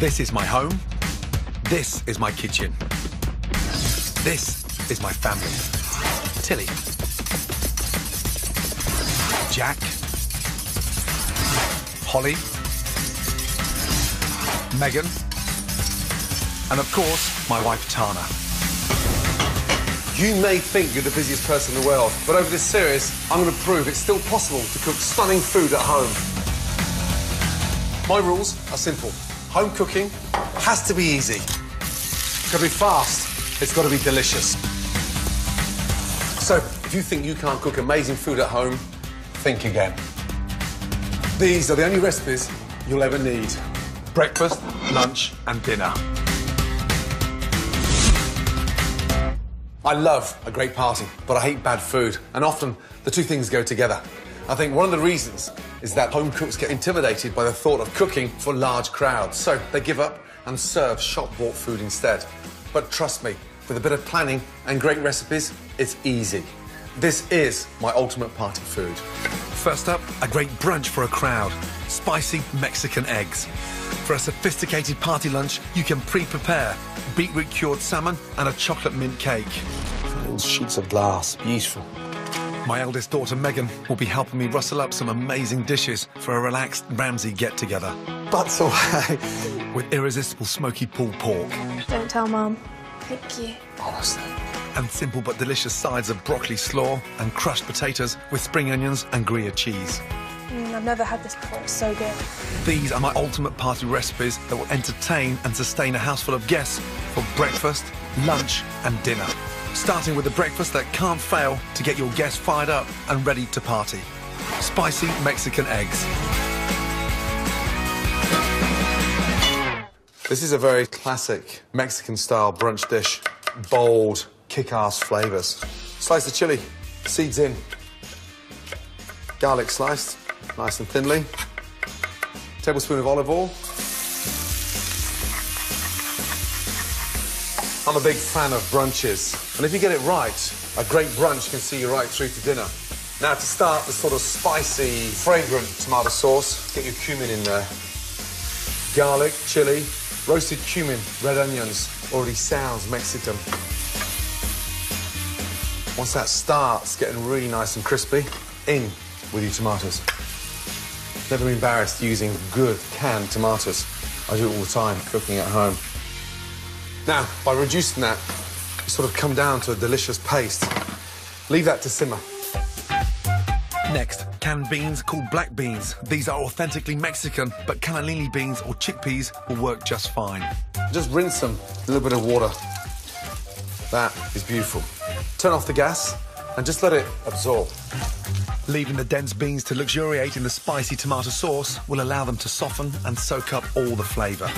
This is my home. This is my kitchen. This is my family. Tilly. Jack. Holly. Megan. And of course, my wife Tana. You may think you're the busiest person in the world, but over this series, I'm going to prove it's still possible to cook stunning food at home. My rules are simple. Home cooking has to be easy. It's got to be fast. It's got to be delicious. So, if you think you can't cook amazing food at home, think again. These are the only recipes you'll ever need. Breakfast, lunch and dinner. I love a great party, but I hate bad food, and often the two things go together. I think one of the reasons is that home cooks get intimidated by the thought of cooking for large crowds, so they give up and serve shop-bought food instead. But trust me, with a bit of planning and great recipes, it's easy. This is my ultimate party food. First up, a great brunch for a crowd. Spicy Mexican eggs. For a sophisticated party lunch, you can pre-prepare beetroot cured salmon and a chocolate mint cake. Little sheets of glass, beautiful. My eldest daughter Megan will be helping me rustle up some amazing dishes for a relaxed Ramsay get-together. Butts away. With irresistible smoky pulled pork. Don't tell Mum. Thank you. Honestly. And simple but delicious sides of broccoli slaw and crushed potatoes with spring onions and Gruyere cheese. I've never had this before. It's so good. These are my ultimate party recipes that will entertain and sustain a house full of guests for breakfast, lunch and dinner. Starting with the breakfast that can't fail to get your guests fired up and ready to party. Spicy Mexican eggs. This is a very classic Mexican-style brunch dish. Bold, kick-ass flavours. Slice the chili, seeds in. Garlic sliced, nice and thinly. Tablespoon of olive oil. I'm a big fan of brunches, and if you get it right, a great brunch can see you right through to dinner. Now, to start the sort of spicy, fragrant tomato sauce, get your cumin in there. Garlic, chili, roasted cumin, red onions. Already sounds Mexican. Once that starts getting really nice and crispy, in with your tomatoes. Never be embarrassed using good canned tomatoes. I do it all the time, cooking at home. Now, by reducing that, you sort of come down to a delicious paste. Leave that to simmer. Next, canned beans called black beans. These are authentically Mexican, but cannellini beans or chickpeas will work just fine. Just rinse them, a little bit of water. That is beautiful. Turn off the gas and just let it absorb. Leaving the dense beans to luxuriate in the spicy tomato sauce will allow them to soften and soak up all the flavour.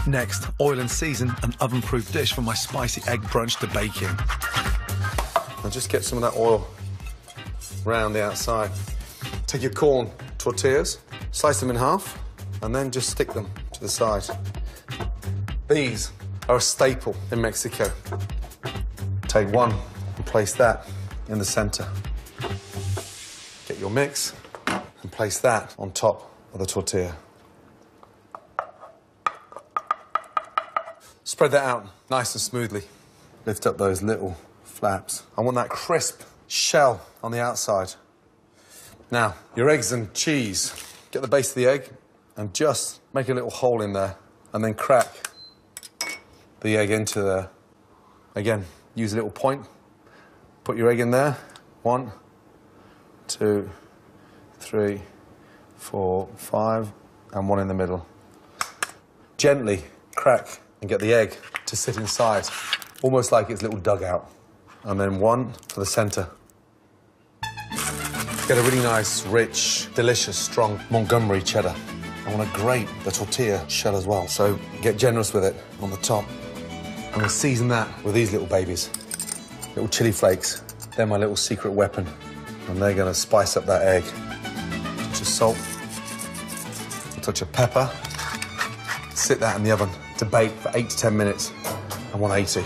Next, oil and season an oven-proof dish for my spicy egg brunch to bake in. Now just get some of that oil round the outside. Take your corn tortillas, slice them in half, and then just stick them to the side. These are a staple in Mexico. Take one and place that in the center. Get your mix and place that on top of the tortilla. Spread that out nice and smoothly. Lift up those little flaps. I want that crisp shell on the outside. Now, your eggs and cheese. Get the base of the egg and just make a little hole in there and then crack the egg into there. Again, use a little point. Put your egg in there. 1, 2, 3, 4, 5, and 1 in the middle. Gently crack and get the egg to sit inside, almost like it's a little dugout. And then 1 for the center. Get a really nice, rich, delicious, strong Montgomery cheddar. I want to grate the tortilla shell as well, so get generous with it on the top. I'm going to season that with these little babies. Little chili flakes. They're my little secret weapon, and they're going to spice up that egg. Touch of salt, a touch of pepper. Sit that in the oven to bake for 8 to 10 minutes at 180.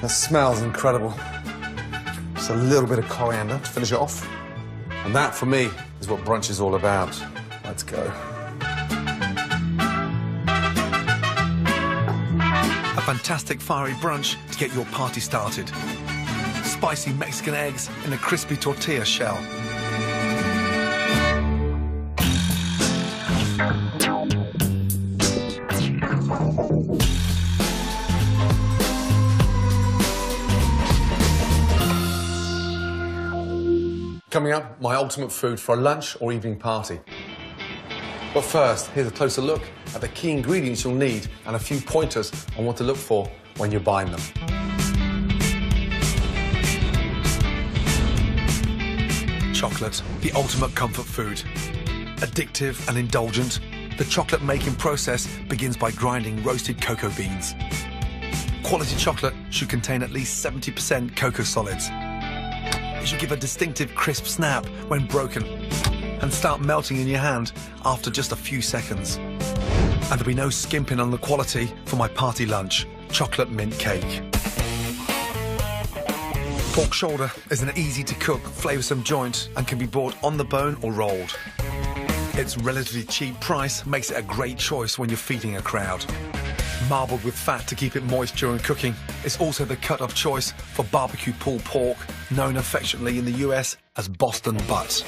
That smells incredible. Just a little bit of coriander to finish it off. And that, for me, is what brunch is all about. Let's go. A fantastic fiery brunch to get your party started. Spicy Mexican eggs in a crispy tortilla shell. Coming up, my ultimate food for a lunch or evening party. But first, here's a closer look at the key ingredients you'll need and a few pointers on what to look for when you're buying them. Chocolate, the ultimate comfort food. Addictive and indulgent, the chocolate making process begins by grinding roasted cocoa beans. Quality chocolate should contain at least 70% cocoa solids. It should give a distinctive crisp snap when broken and start melting in your hand after just a few seconds. And there'll be no skimping on the quality for my party lunch, chocolate mint cake. Pork shoulder is an easy-to-cook, flavoursome joint and can be bought on the bone or rolled. Its relatively cheap price makes it a great choice when you're feeding a crowd. Marbled with fat to keep it moist during cooking, it's also the cut of choice for barbecue pulled pork, known affectionately in the US as Boston butt.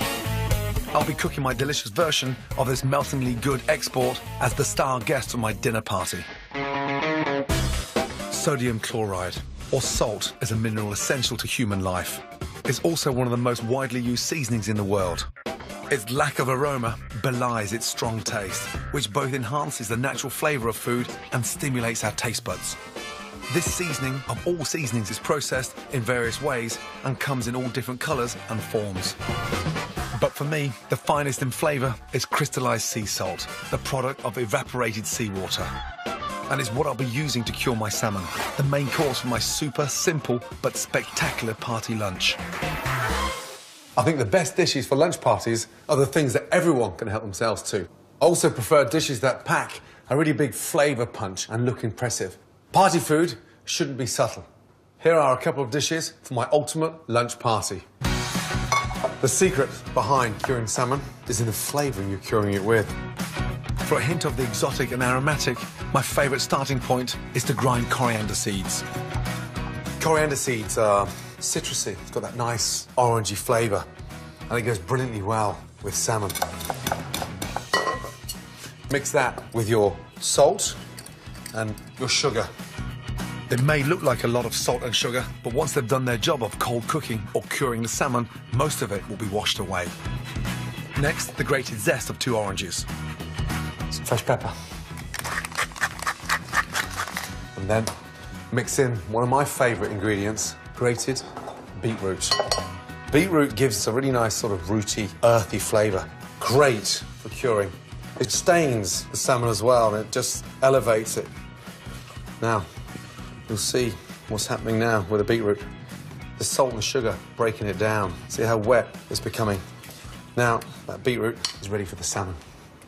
I'll be cooking my delicious version of this meltingly good export as the star guest for my dinner party. Sodium chloride, or salt, is a mineral essential to human life. It's also one of the most widely used seasonings in the world. Its lack of aroma belies its strong taste, which both enhances the natural flavour of food and stimulates our taste buds. This seasoning of all seasonings is processed in various ways and comes in all different colours and forms. But for me, the finest in flavour is crystallised sea salt, the product of evaporated seawater. And it's what I'll be using to cure my salmon, the main course for my super simple but spectacular party lunch. I think the best dishes for lunch parties are the things that everyone can help themselves to. I also prefer dishes that pack a really big flavour punch and look impressive. Party food shouldn't be subtle. Here are a couple of dishes for my ultimate lunch party. The secret behind curing salmon is in the flavouring you're curing it with. For a hint of the exotic and aromatic, my favourite starting point is to grind coriander seeds. Coriander seeds are citrusy. It's got that nice orangey flavour, and it goes brilliantly well with salmon. Mix that with your salt and your sugar. It may look like a lot of salt and sugar, but once they've done their job of cold cooking or curing the salmon, most of it will be washed away. Next, the grated zest of 2 oranges. Some fresh pepper. And then mix in one of my favourite ingredients, grated beetroot. Beetroot gives us a really nice sort of rooty, earthy flavour. Great for curing. It stains the salmon as well, and it just elevates it. Now, you'll see what's happening now with the beetroot. The salt and sugar breaking it down. See how wet it's becoming. Now, that beetroot is ready for the salmon.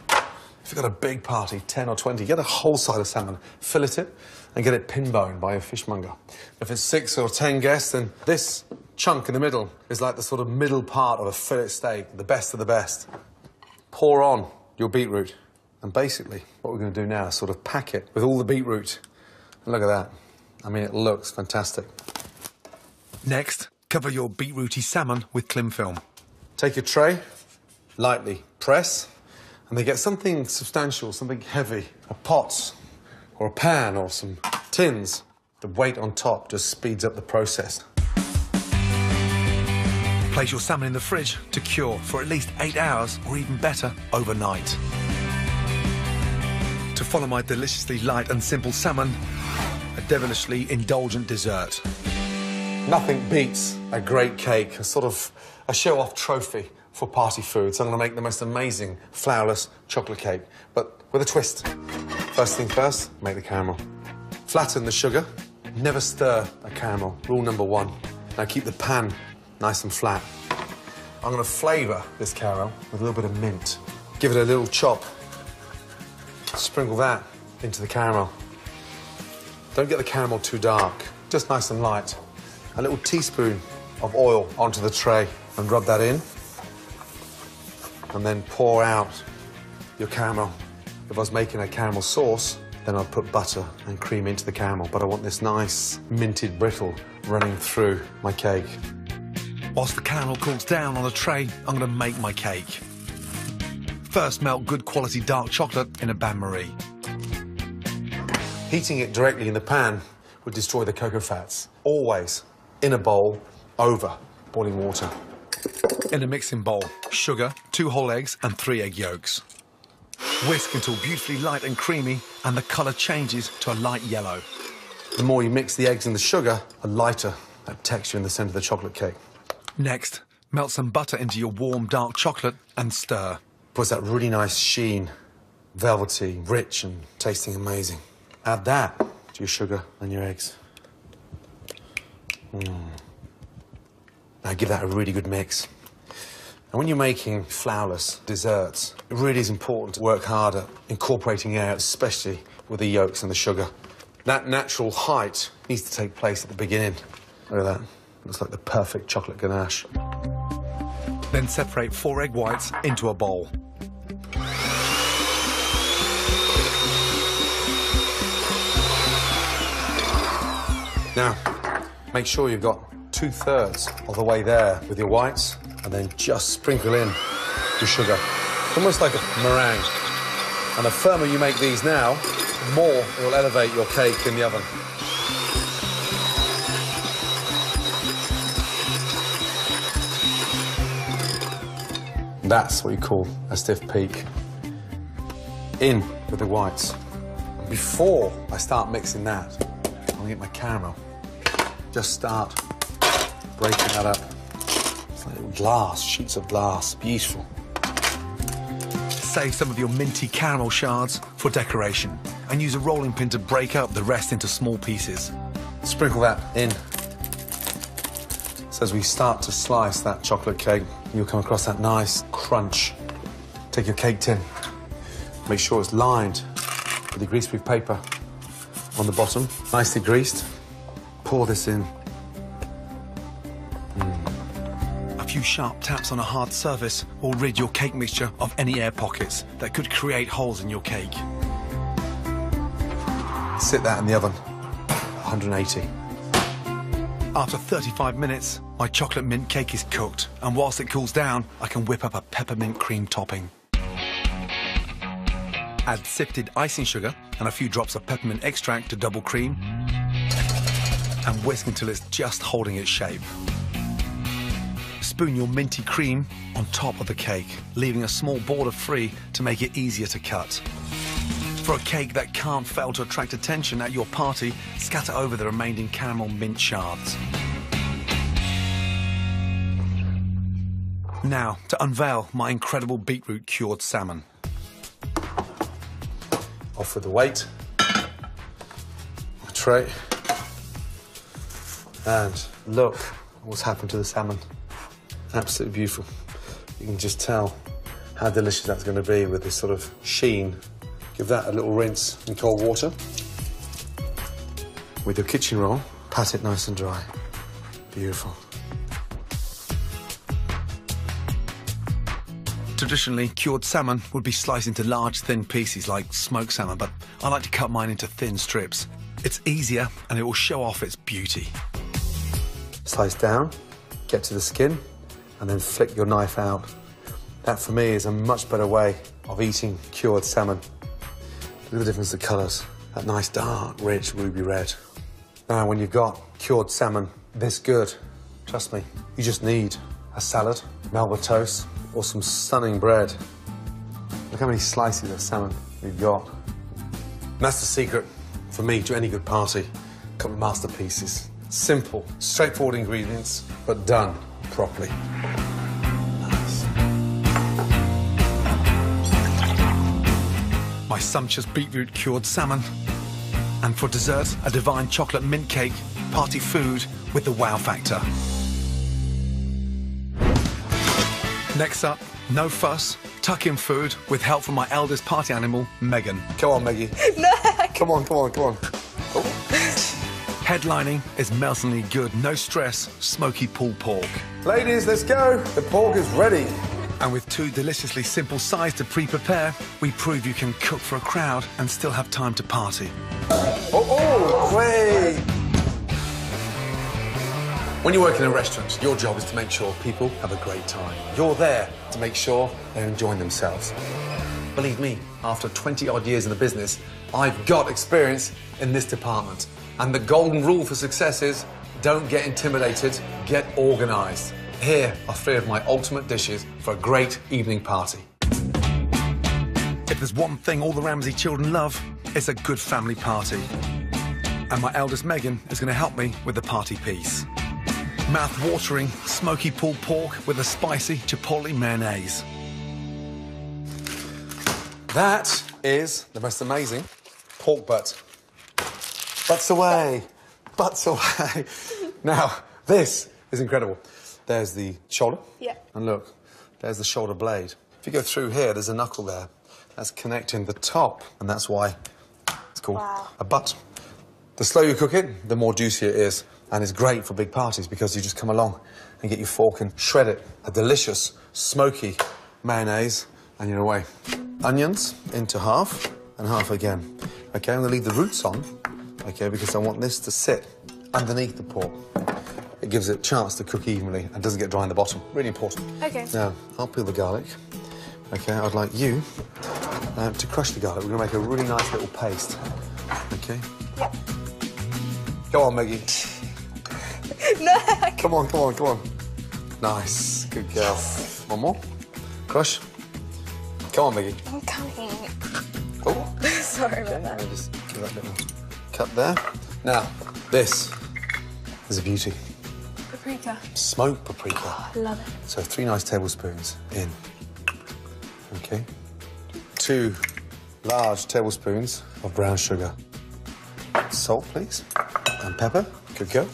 If you've got a big party, 10 or 20, get a whole side of salmon, fillet it, and get it pin-boned by a fishmonger. If it's 6 or 10 guests, then this chunk in the middle is like the sort of middle part of a fillet steak, the best of the best. Pour on your beetroot, and basically what we're going to do now is sort of pack it with all the beetroot. And look at that. I mean, it looks fantastic. Next, cover your beetrooty salmon with cling film. Take your tray, lightly press, and they get something substantial, something heavy, a pot or a pan or some tins. The weight on top just speeds up the process. Place your salmon in the fridge to cure for at least 8 hours, or even better, overnight. To follow my deliciously light and simple salmon, a devilishly indulgent dessert. Nothing beats a great cake, a sort of a show-off trophy for party food. So I'm going to make the most amazing flourless chocolate cake, but with a twist. First thing first, make the caramel. Flatten the sugar, never stir a caramel. Rule number 1. Now keep the pan nice and flat. I'm going to flavour this caramel with a little bit of mint. Give it a little chop. Sprinkle that into the caramel. Don't get the caramel too dark, just nice and light. A little teaspoon of oil onto the tray and rub that in. And then pour out your caramel. If I was making a caramel sauce, then I'd put butter and cream into the caramel, but I want this nice minted brittle running through my cake. Whilst the caramel cools down on a tray, I'm going to make my cake. First, melt good quality dark chocolate in a bain-marie. Heating it directly in the pan would destroy the cocoa fats. Always in a bowl over boiling water. In a mixing bowl, sugar, 2 whole eggs and 3 egg yolks. Whisk until beautifully light and creamy and the colour changes to a light yellow. The more you mix the eggs and the sugar, the lighter that texture in the centre of the chocolate cake. Next, melt some butter into your warm dark chocolate and stir. Puts that really nice sheen, velvety, rich and tasting amazing. Add that to your sugar and your eggs. Now give that a really good mix. And when you're making flourless desserts, it really is important to work hard at incorporating air, especially with the yolks and the sugar. That natural height needs to take place at the beginning. Look at that. Looks like the perfect chocolate ganache. Then separate 4 egg whites into a bowl. Now, make sure you've got 2/3 of the way there with your whites, and then just sprinkle in your sugar. Almost like a meringue. And the firmer you make these now, the more it will elevate your cake in the oven. That's what you call a stiff peak. In with the whites. Before I start mixing that, I'm gonna get my caramel. Just start breaking that up. It's like little glass, sheets of glass, beautiful. Save some of your minty caramel shards for decoration and use a rolling pin to break up the rest into small pieces. Sprinkle that in. So as we start to slice that chocolate cake, you'll come across that nice crunch. Take your cake tin. Make sure it's lined with the greaseproof paper on the bottom, nicely greased. Pour this in. A few sharp taps on a hard surface will rid your cake mixture of any air pockets that could create holes in your cake. Sit that in the oven, 180. After 35 minutes, my chocolate mint cake is cooked, and whilst it cools down, I can whip up a peppermint cream topping. Add sifted icing sugar and a few drops of peppermint extract to double cream, and whisk until it's just holding its shape. Spoon your minty cream on top of the cake, leaving a small border free to make it easier to cut. For a cake that can't fail to attract attention at your party, scatter over the remaining caramel mint shards. Now, to unveil my incredible beetroot cured salmon. Off with the weight. A tray. And look what's happened to the salmon. Absolutely beautiful. You can just tell how delicious that's going to be with this sort of sheen. Give that a little rinse in cold water. With your kitchen roll, pat it nice and dry. Beautiful. Traditionally, cured salmon would be sliced into large, thin pieces like smoked salmon, but I like to cut mine into thin strips. It's easier and it will show off its beauty. Slice down, get to the skin, and then flick your knife out. That, for me, is a much better way of eating cured salmon. Look at the difference in colours. That nice, dark, rich, ruby red. Now, when you've got cured salmon this good, trust me, you just need a salad, Melba toast, or some stunning bread. Look how many slices of salmon we've got. And that's the secret, for me, to any good party. A couple of masterpieces. Simple, straightforward ingredients, but done properly. Nice. My sumptuous beetroot cured salmon. And for dessert, a divine chocolate mint cake, party food with the wow factor. Next up, no fuss, tuck-in food with help from my eldest party animal, Megan. Come on, Meggie. No. Come on, come on, come on. Oh. Headlining is meltingly good, no stress, smoky pulled pork. Ladies, let's go. The pork is ready. And with 2 deliciously simple sides to pre-prepare, we prove you can cook for a crowd and still have time to party. Oh, great. When you work in a restaurant, your job is to make sure people have a great time. You're there to make sure they're enjoying themselves. Believe me, after 20-odd years in the business, I've got experience in this department. And the golden rule for success is, don't get intimidated, get organised. Here are 3 of my ultimate dishes for a great evening party. If there's one thing all the Ramsay children love, it's a good family party. And my eldest Megan is going to help me with the party piece. Mouth-watering, smoky pulled pork with a spicy chipotle mayonnaise. That is the most amazing pork butt. Butts away, butts away. Now, this is incredible. There's the shoulder. Yeah. And look, there's the shoulder blade. If you go through here, there's a knuckle there. That's connecting the top, and that's why it's called a butt. The slower you cook it, the more juicy it is. And it's great for big parties because you just come along and get your fork and shred it. A delicious, smoky mayonnaise, and you're away. Onions into half and half again. OK, I'm going to leave the roots on, OK, because I want this to sit underneath the pork. It gives it a chance to cook evenly and doesn't get dry in the bottom. Really important. OK. Now, I'll peel the garlic. OK, I'd like you to crush the garlic. We're going to make a really nice little paste. OK? Yeah. Go on, Maggie. No. Come on, come on, come on. Nice. Good girl. One more. Crush. Come on, Maggie. I'm coming. Oh. Sorry about that. Let me just give that little cut there. Now, this is a beauty. Paprika. Smoked paprika. Oh, I love it. So 3 nice tablespoons in. OK. 2 large tablespoons of brown sugar. Salt, please. And pepper. Good go.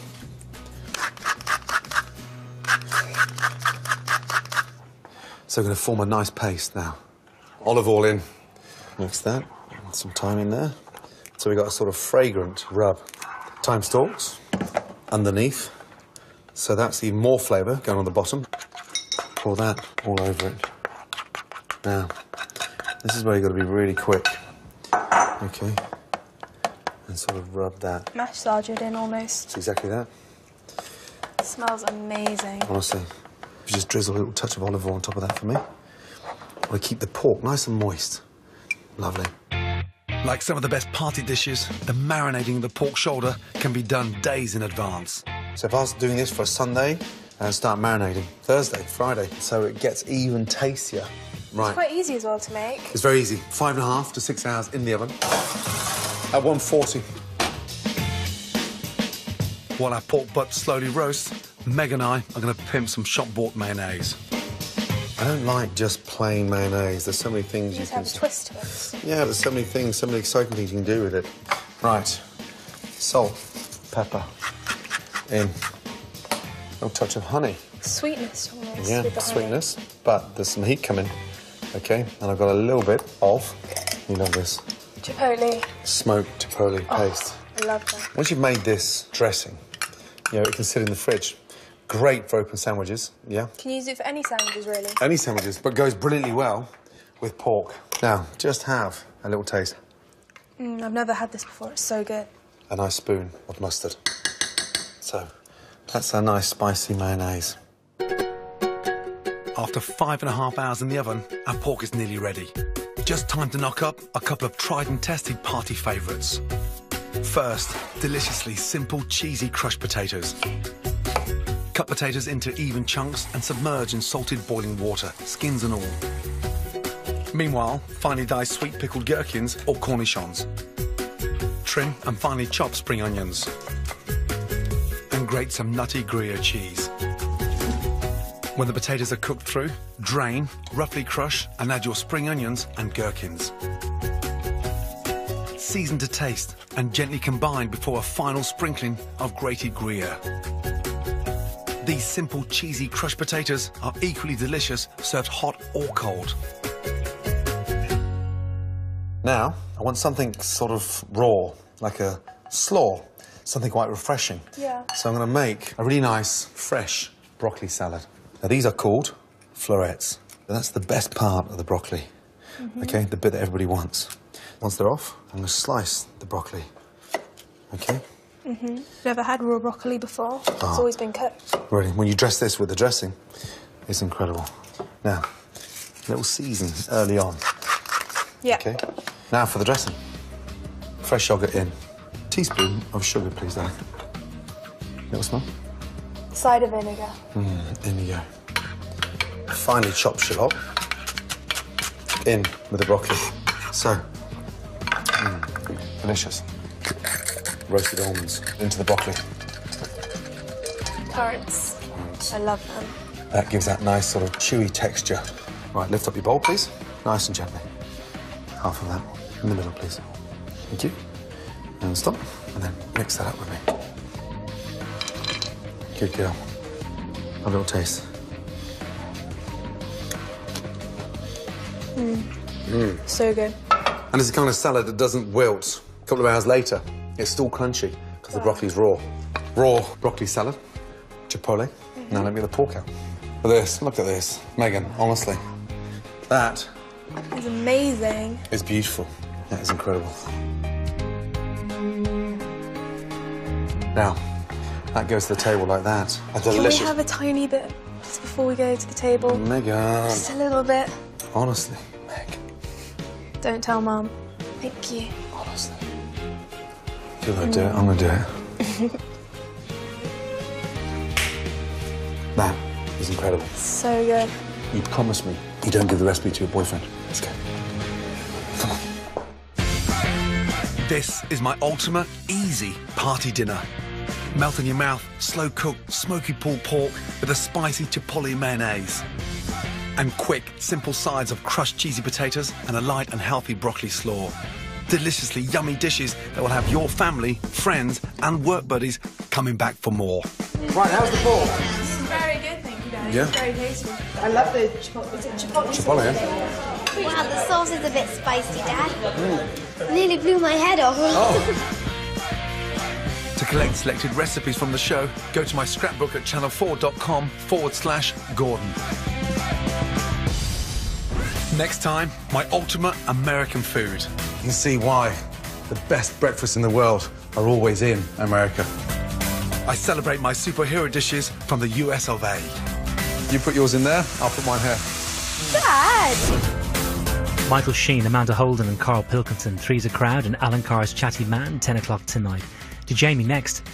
So we're going to form a nice paste now. Olive oil in. Mix that. And some thyme in there. So we've got a sort of fragrant rub. Thyme stalks underneath. So that's even more flavour going on the bottom. Pour that all over it. Now, this is where you've got to be really quick. OK. And sort of rub that. Massage it in almost. It's exactly that. It smells amazing. Honestly. If you just drizzle a little touch of olive oil on top of that for me. We keep the pork nice and moist. Lovely. Like some of the best party dishes, the marinating of the pork shoulder can be done days in advance. So if I was doing this for a Sunday, and start marinating Thursday, Friday, so it gets even tastier. Right. It's quite easy as well to make. It's very easy. 5.5 to 6 hours in the oven. At 140. While our pork butt slowly roasts, Meg and I are going to pimp some shop-bought mayonnaise. I don't like just plain mayonnaise. There's so many things you Just can... have a twist to it. Yeah, there's so many things, so many exciting things you can do with it. Right. Salt, pepper, in. A little touch of honey. Sweetness almost. Yeah, with the sweetness. But there's some heat coming. OK, and I've got a little bit of, you love this, honey. Chipotle. smoked chipotle paste. I love that. Once you've made this dressing, you know, it can sit in the fridge. Great for open sandwiches, yeah? Can you use it for any sandwiches, really? Any sandwiches, but goes brilliantly well with pork. Now, just have a little taste. I've never had this before. It's so good. A nice spoon of mustard. So, that's a nice spicy mayonnaise. After 5.5 hours in the oven, our pork is nearly ready. Just time to knock up a couple of tried and tested party favourites. First, deliciously simple, cheesy crushed potatoes. Cut potatoes into even chunks and submerge in salted boiling water, skins and all. Meanwhile, finely diced sweet pickled gherkins or cornichons. Trim and finely chop spring onions. And grate some nutty Gruyere cheese. When the potatoes are cooked through, drain, roughly crush and add your spring onions and gherkins. Season to taste and gently combine before a final sprinkling of grated Gruyere. These simple, cheesy crushed potatoes are equally delicious, served hot or cold. Now, I want something sort of raw, like a slaw. something quite refreshing. Yeah. So I'm going to make a really nice, fresh broccoli salad. Now, these are called florets. That's the best part of the broccoli, OK? The bit that everybody wants. Once they're off, I'm going to slice the broccoli, OK? Never had raw broccoli before. It's always been cooked. Really, when you dress this with the dressing, it's incredible. Now, a little season early on. Yeah. OK? Now for the dressing. Fresh yogurt in. Teaspoon of sugar, please, darling. Little smell. Cider vinegar. In you go. Finely chopped shallot. In with the broccoli. So, delicious. Roasted almonds into the broccoli. Currants. I love them. That gives that nice sort of chewy texture. Right, lift up your bowl, please. Nice and gently. Half of that in the middle, please. Thank you. And stop. And then mix that up with me. Good girl. A little taste. So good. And it's the kind of salad that doesn't wilt. A couple of hours later, it's still crunchy because the broccoli's raw. Raw broccoli salad, chipotle. Now let me get the pork out. Look at this. Megan, honestly, that It's amazing. is beautiful. That is incredible. Now, that goes to the table like that. A delicious... Can we have a tiny bit just before we go to the table? Megan. Just a little bit. Honestly, Meg. Don't tell Mum. Thank you. Honestly. If you're gonna do it, I'm gonna do it. That is incredible. So good. You promise me you don't give the recipe to your boyfriend. Let's go. Come on. This is my ultimate easy party dinner. Melt in your mouth, slow-cooked, smoky pulled pork with a spicy chipotle mayonnaise. And quick, simple sides of crushed cheesy potatoes and a light and healthy broccoli slaw. Deliciously yummy dishes that will have your family, friends and work buddies coming back for more. Right, how's the pork? This is very good, thank you, Daddy. Yeah. It's very tasty. I love the chipotle. Is it chipotle? Chipotle, yeah? Wow, the sauce is a bit spicy, Dad. Nearly blew my head off. To collect selected recipes from the show, go to my scrapbook at channel4.com/Gordon. Next time, my ultimate American food. You can see why the best breakfasts in the world are always in America. I celebrate my superhero dishes from the US of A. You put yours in there, I'll put mine here. Dad! Michael Sheen, Amanda Holden and Carl Pilkington, Three's a Crowd and Alan Carr's Chatty Man, 10 o'clock tonight. To Jamie next.